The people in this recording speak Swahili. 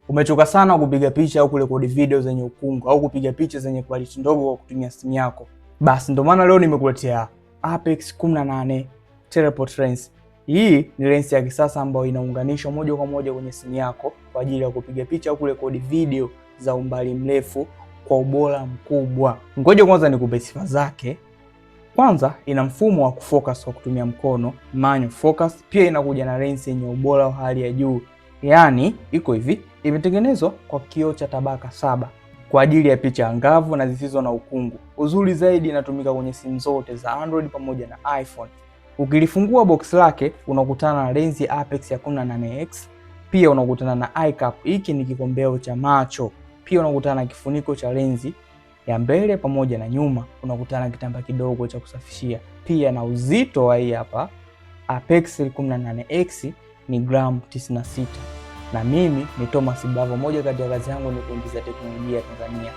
Umechoka sana kupiga picha au kurekodi video zenye ukungu au kupiga picha zenye quality ndogo kwa kutumia simu yako? Basi ndio maana leo nimekuletea Apex 18 Teleport Lens. Hii ni lens ya kisasa ambayo inaunganishwa moja kwa moja kwenye simu yako kwa ajili ya kupiga picha au kurekodi video za umbali mrefu kwa ubora mkubwa. Ngoja kwanza nikupe sifa zake. Kwanza ina mfumo wa kufocus kwa kutumia mkono, manual focus. Pia inakuja na lens yenye ubora wa hali ya juu. Yaani iko hivi, imetengenezwa kwa kioo cha tabaka 7 kwa ajili ya picha angavu na zisizo na ukungu. Uzuri zaidi, inatumika kwenye simu zote za Android pamoja na iPhone. Ukilifungua box lake unakutana na lenzi ya Apex ya 18x. Pia unakutana na eye cap, hiki ni kikombeo cha macho. Pia unakutana na kifuniko cha lenzi ya mbele pamoja na nyuma. Unakutana na kitambaa kidogo cha kusafishia. Pia na uzito wa hii hapa Apex 18x ni gramu 96. Na mimi ni Thomas Bavo. Moja kati ya kazi yangu ni kuingiza teknolojia Tanzania.